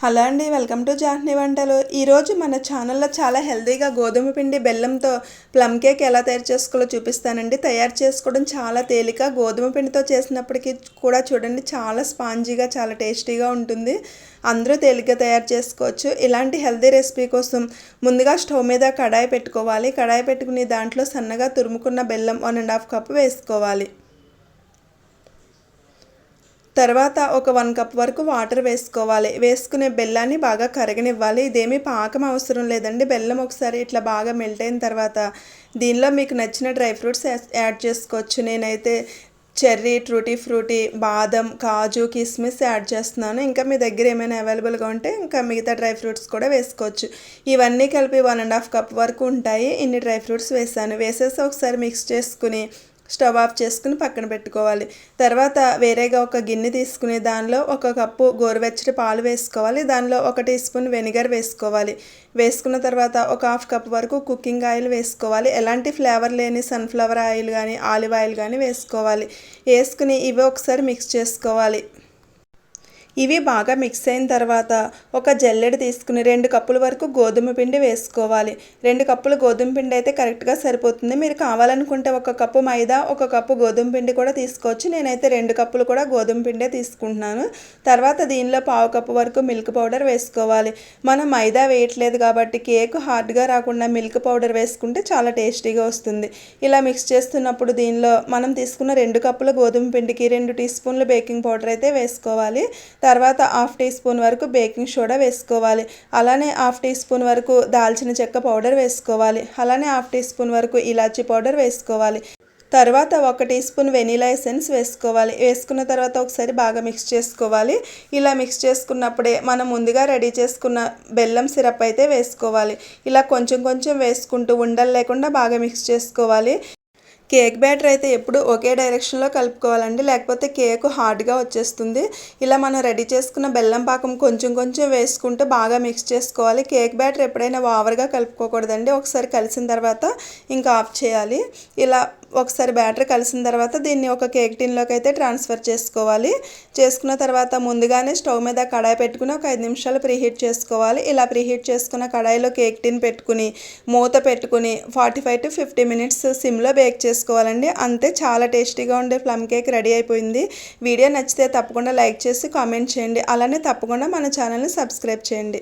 Hello అండి, welcome to జాహ్నీ వంటలు. ఈరోజు మన ఛానల్లో చాలా హెల్తీగా గోధుమ పిండి బెల్లంతో ప్లమ్ కేక్ ఎలా తయారు చేసుకోవాలో చూపిస్తానండి. తయారు చేసుకోవడం చాలా తేలిక. గోధుమ పిండితో చేసినప్పటికీ కూడా చూడండి చాలా స్పాంజీగా చాలా టేస్టీగా ఉంటుంది. అందరూ తేలిగ్గా తయారు చేసుకోవచ్చు. ఇలాంటి హెల్తీ రెసిపీ కోసం ముందుగా స్టవ్ మీద కడాయి పెట్టుకోవాలి. కడాయి పెట్టుకుని దాంట్లో సన్నగా తురుముకున్న బెల్లం 1.5 కప్పు వేసుకోవాలి. తర్వాత ఒక 1 కప్ వరకు వాటర్ వేసుకోవాలి. వేసుకునే బెల్లాన్ని బాగా కరగనివ్వాలి. ఇదేమీ పాకం అవసరం లేదండి. బెల్లం ఒకసారి ఇట్లా బాగా మెల్ట్ అయిన తర్వాత దీనిలో మీకు నచ్చిన డ్రై ఫ్రూట్స్ యాడ్ చేసుకోవచ్చు. నేనైతే చెర్రీ, ట్రూటీ ఫ్రూటీ, బాదం, కాజు, కిస్మిస్ యాడ్ చేస్తున్నాను. ఇంకా మీ దగ్గర ఏమైనా అవైలబుల్గా ఉంటే ఇంకా మిగతా డ్రై ఫ్రూట్స్ కూడా వేసుకోవచ్చు. ఇవన్నీ కలిపి 1.5 కప్ వరకు ఉంటాయి. ఇన్ని డ్రై ఫ్రూట్స్ వేసాను. వేసేసి ఒకసారి మిక్స్ చేసుకుని స్టవ్ ఆఫ్ చేసుకుని పక్కన పెట్టుకోవాలి. తర్వాత వేరేగా ఒక గిన్నె తీసుకుని దానిలో 1 కప్పు గోరువెచ్చటి పాలు వేసుకోవాలి. దానిలో 1 టీ స్పూన్ వెనిగర్ వేసుకోవాలి. వేసుకున్న తర్వాత ఒక 1/2 కప్ వరకు కుకింగ్ ఆయిల్ వేసుకోవాలి. ఎలాంటి ఫ్లేవర్ లేని సన్ఫ్లవర్ ఆయిల్ కానీ ఆలివ్ ఆయిల్ కానీ వేసుకోవాలి. వేసుకుని ఇవి ఒకసారి మిక్స్ చేసుకోవాలి. ఇవి బాగా మిక్స్ అయిన తర్వాత ఒక జల్లెడ తీసుకుని 2 కప్పుల వరకు గోధుమ పిండి వేసుకోవాలి. 2 కప్పుల గోధుమ పిండి అయితే కరెక్ట్గా సరిపోతుంది. మీరు కావాలనుకుంటే 1 కప్పు మైదా, 1 కప్పు గోధుమ పిండి కూడా తీసుకోవచ్చు. నేనైతే 2 కప్పులు కూడా గోధుమ పిండే తీసుకుంటున్నాను. తర్వాత దీనిలో 1/2 కప్పు వరకు మిల్క్ పౌడర్ వేసుకోవాలి. మనం మైదా వేయట్లేదు కాబట్టి కేక్ హార్డ్గా రాకుండా మిల్క్ పౌడర్ వేసుకుంటే చాలా టేస్టీగా వస్తుంది. ఇలా మిక్స్ చేస్తున్నప్పుడు దీనిలో మనం తీసుకున్న 2 కప్పుల గోధుమ పిండికి 2 టీ స్పూన్లు బేకింగ్ పౌడర్ అయితే వేసుకోవాలి. తర్వాత 1/2 టీ స్పూన్ వరకు బేకింగ్ సోడా వేసుకోవాలి. అలానే 1/2 టీ స్పూన్ వరకు దాల్చిన చెక్క పౌడర్ వేసుకోవాలి. అలానే 1/2 టీ స్పూన్ వరకు ఇలాచీ పౌడర్ వేసుకోవాలి. తర్వాత 1 టీ స్పూన్ వెనీలా ఎసెన్స్ వేసుకోవాలి. వేసుకున్న తర్వాత ఒకసారి బాగా మిక్స్ చేసుకోవాలి. ఇలా మిక్స్ చేసుకున్నప్పుడే మనం ముందుగా రెడీ చేసుకున్న బెల్లం సిరప్ అయితే వేసుకోవాలి. ఇలా కొంచెం కొంచెం వేసుకుంటూ ఉండలు లేకుండా బాగా మిక్స్ చేసుకోవాలి. కేక్ బ్యాటర్ అయితే ఎప్పుడు ఒకే డైరెక్షన్లో కలుపుకోవాలండి, లేకపోతే కేక్ హార్డ్గా వచ్చేస్తుంది. ఇలా మనం రెడీ చేసుకున్న బెల్లం పాకం కొంచెం కొంచెం వేసుకుంటూ బాగా మిక్స్ చేసుకోవాలి. కేక్ బ్యాటర్ ఎప్పుడైనా ఓవర్గా కలుపుకోకూడదండి. ఒకసారి కలిసిన తర్వాత ఇంకా ఆఫ్ చేయాలి. ఇలా ఒకసారి బ్యాటర్ కలిసిన తర్వాత దీన్ని ఒక కేక్ టిన్లోకి అయితే ట్రాన్స్ఫర్ చేసుకోవాలి. చేసుకున్న తర్వాత ముందుగానే స్టవ్ మీద కడాయి పెట్టుకుని ఒక 5 నిమిషాలు ప్రీహీట్ చేసుకోవాలి. ఇలా ప్రీహీట్ చేసుకున్న కడాయిలో కేక్ టిన్ పెట్టుకుని మూత పెట్టుకుని 45 to 50 మినిట్స్ సిమ్లో బేక్ చేసుకోవాలండి. అంతే, చాలా టేస్టీగా ఉండే ప్లమ్ కేక్ రెడీ అయిపోయింది. వీడియో నచ్చితే తప్పకుండా లైక్ చేసి కామెంట్ చేయండి. అలానే తప్పకుండా మన ఛానల్ని సబ్స్క్రైబ్ చేయండి.